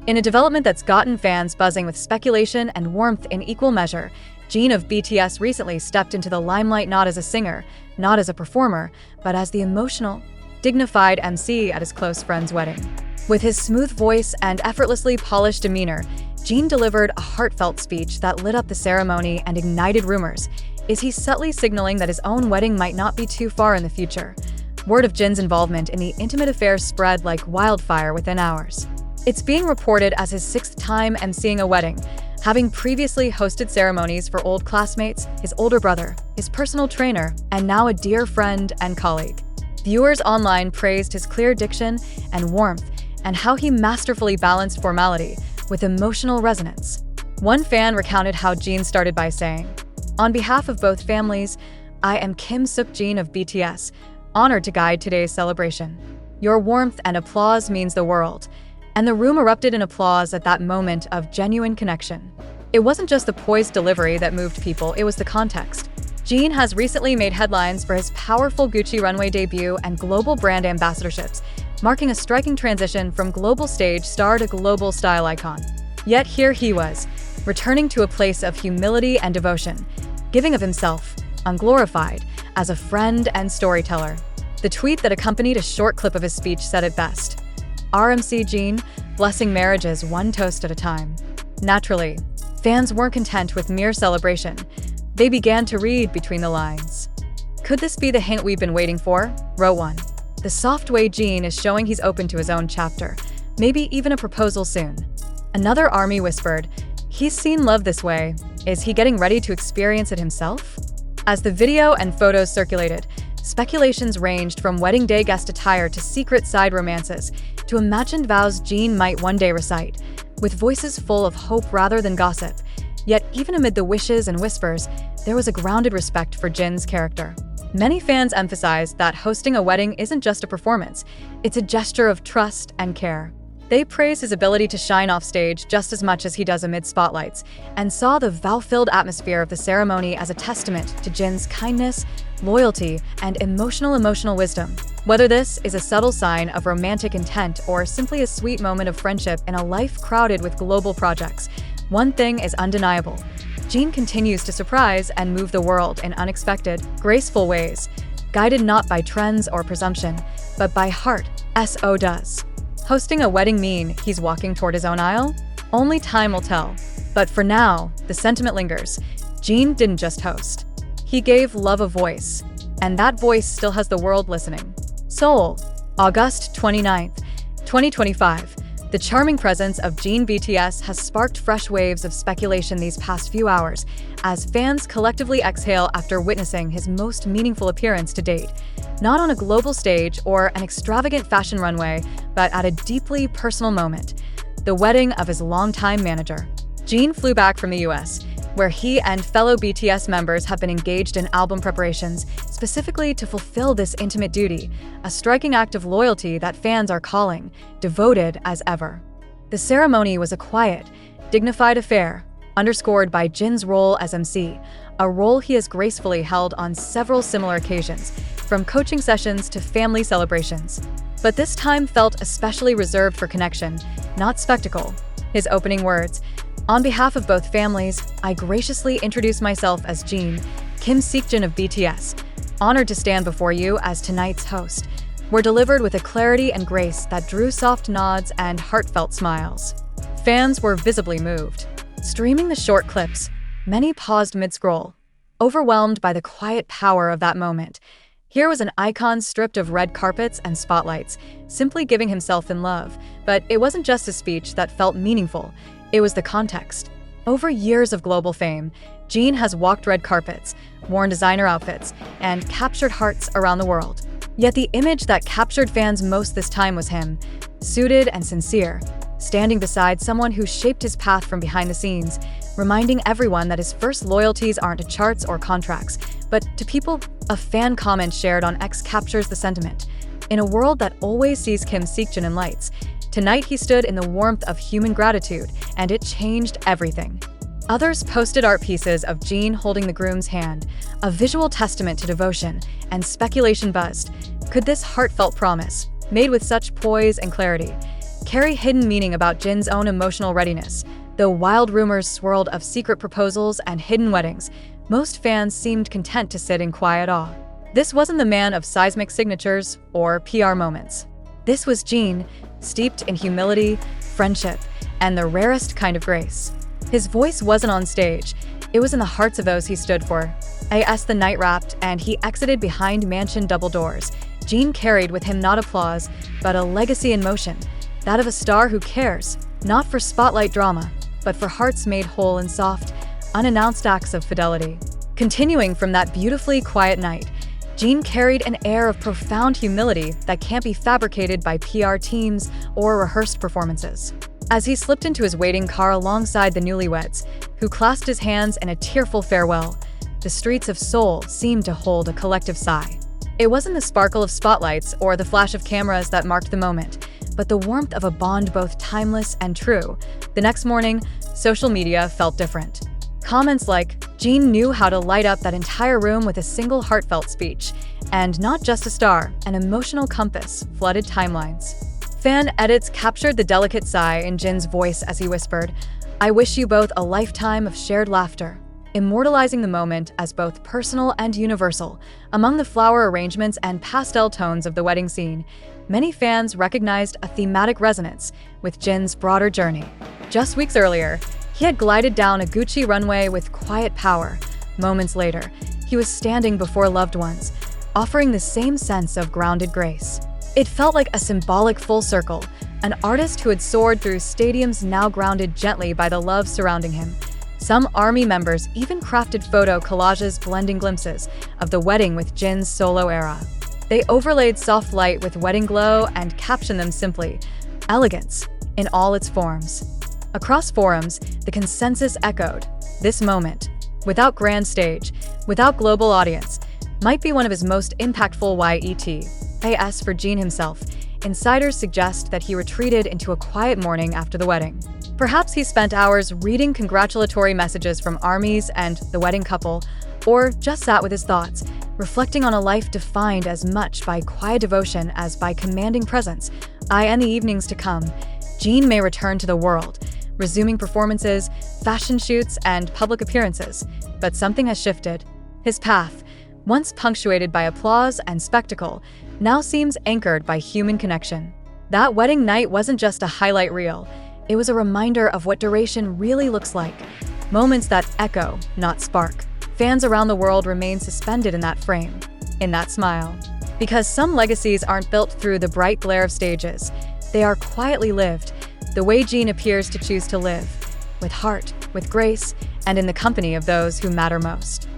In a development that's gotten fans buzzing with speculation and warmth in equal measure, Jin of BTS recently stepped into the limelight not as a singer, not as a performer, but as the emotional, dignified MC at his close friend's wedding. With his smooth voice and effortlessly polished demeanor, Jin delivered a heartfelt speech that lit up the ceremony and ignited rumors. Is he subtly signaling that his own wedding might not be too far in the future? Word of Jin's involvement in the intimate affair spread like wildfire within hours. It's being reported as his 6th time emceeing a wedding, having previously hosted ceremonies for old classmates, his older brother, his personal trainer, and now a dear friend and colleague. Viewers online praised his clear diction and warmth and how he masterfully balanced formality with emotional resonance. One fan recounted how Jin started by saying, "On behalf of both families, I am Seokjin of BTS, honored to guide today's celebration. Your warmth and applause means the world." And the room erupted in applause at that moment of genuine connection. It wasn't just the poised delivery that moved people, it was the context. Jin has recently made headlines for his powerful Gucci runway debut and global brand ambassadorships, marking a striking transition from global stage star to global style icon. Yet here he was, returning to a place of humility and devotion, giving of himself, unglorified, as a friend and storyteller. The tweet that accompanied a short clip of his speech said it best. RMC Jin, blessing marriages one toast at a time. Naturally, fans weren't content with mere celebration. They began to read between the lines. Could this be the hint we've been waiting for? Row 1. The soft way Jin is showing he's open to his own chapter, maybe even a proposal soon. Another army whispered, he's seen love this way. Is he getting ready to experience it himself? As the video and photos circulated, speculations ranged from wedding day guest attire to secret side romances to imagined vows Jin might one day recite, with voices full of hope rather than gossip. Yet even amid the wishes and whispers, there was a grounded respect for Jin's character. Many fans emphasized that hosting a wedding isn't just a performance, it's a gesture of trust and care. They praised his ability to shine off stage just as much as he does amid spotlights, and saw the vow-filled atmosphere of the ceremony as a testament to Jin's kindness, loyalty, and emotional wisdom. Whether this is a subtle sign of romantic intent or simply a sweet moment of friendship in a life crowded with global projects, one thing is undeniable. Jin continues to surprise and move the world in unexpected, graceful ways, guided not by trends or presumption, but by heart, so does. Hosting a wedding mean he's walking toward his own aisle? Only time will tell. But for now, the sentiment lingers. Jin didn't just host. He gave love a voice, and that voice still has the world listening. Seoul, August 29th, 2025. The charming presence of Jin BTS has sparked fresh waves of speculation these past few hours, as fans collectively exhale after witnessing his most meaningful appearance to date. Not on a global stage or an extravagant fashion runway, but at a deeply personal moment, the wedding of his longtime manager. Jin flew back from the US, where he and fellow BTS members have been engaged in album preparations, specifically to fulfill this intimate duty, a striking act of loyalty that fans are calling devoted as ever. The ceremony was a quiet, dignified affair, underscored by Jin's role as MC, a role he has gracefully held on several similar occasions, from coaching sessions to family celebrations. But this time felt especially reserved for connection, not spectacle. His opening words, "On behalf of both families, I graciously introduce myself as Jin, Seokjin of BTS, honored to stand before you as tonight's host," were delivered with a clarity and grace that drew soft nods and heartfelt smiles. Fans were visibly moved. Streaming the short clips, many paused mid-scroll, overwhelmed by the quiet power of that moment. Here was an icon stripped of red carpets and spotlights, simply giving himself in love. But it wasn't just a speech that felt meaningful, it was the context. Over years of global fame, Jin has walked red carpets, worn designer outfits, and captured hearts around the world. Yet the image that captured fans most this time was him, suited and sincere, standing beside someone who shaped his path from behind the scenes, reminding everyone that his first loyalties aren't to charts or contracts, but to people. A fan comment shared on X captures the sentiment. In a world that always sees Seokjin in lights, tonight he stood in the warmth of human gratitude, and it changed everything. Others posted art pieces of Jin holding the groom's hand, a visual testament to devotion, and speculation buzzed. Could this heartfelt promise, made with such poise and clarity, carry hidden meaning about Jin's own emotional readiness. Though wild rumors swirled of secret proposals and hidden weddings, most fans seemed content to sit in quiet awe. This wasn't the man of seismic signatures or PR moments. This was Jin, steeped in humility, friendship, and the rarest kind of grace. His voice wasn't on stage, it was in the hearts of those he stood for. As the night wrapped and he exited behind mansion double doors, Jin carried with him not applause, but a legacy in motion, that of a star who cares, not for spotlight drama, but for hearts made whole in soft, unannounced acts of fidelity. Continuing from that beautifully quiet night, Jin carried an air of profound humility that can't be fabricated by PR teams or rehearsed performances. As he slipped into his waiting car alongside the newlyweds, who clasped his hands in a tearful farewell, the streets of Seoul seemed to hold a collective sigh. It wasn't the sparkle of spotlights or the flash of cameras that marked the moment, but the warmth of a bond both timeless and true. The next morning, social media felt different. Comments like, "Jin knew how to light up that entire room with a single heartfelt speech," and "not just a star, an emotional compass," flooded timelines. Fan edits captured the delicate sigh in Jin's voice as he whispered, "I wish you both a lifetime of shared laughter," immortalizing the moment as both personal and universal. Among the flower arrangements and pastel tones of the wedding scene, many fans recognized a thematic resonance with Jin's broader journey. Just weeks earlier, he had glided down a Gucci runway with quiet power. Moments later, he was standing before loved ones, offering the same sense of grounded grace. It felt like a symbolic full circle, an artist who had soared through stadiums now grounded gently by the love surrounding him. Some ARMY members even crafted photo collages blending glimpses of the wedding with Jin's solo era. They overlaid soft light with wedding glow and captioned them simply, "Elegance," in all its forms. Across forums, the consensus echoed, this moment, without grand stage, without global audience, might be one of his most impactful YET. As for Jin himself, insiders suggest that he retreated into a quiet morning after the wedding. Perhaps he spent hours reading congratulatory messages from ARMYs and the wedding couple, or just sat with his thoughts, reflecting on a life defined as much by quiet devotion as by commanding presence. In the evenings to come, Jin may return to the world, resuming performances, fashion shoots, and public appearances. But something has shifted. His path, once punctuated by applause and spectacle, now seems anchored by human connection. That wedding night wasn't just a highlight reel, it was a reminder of what duration really looks like. Moments that echo, not spark. Fans around the world remain suspended in that frame, in that smile. Because some legacies aren't built through the bright glare of stages, they are quietly lived, the way Jin appears to choose to live, with heart, with grace, and in the company of those who matter most.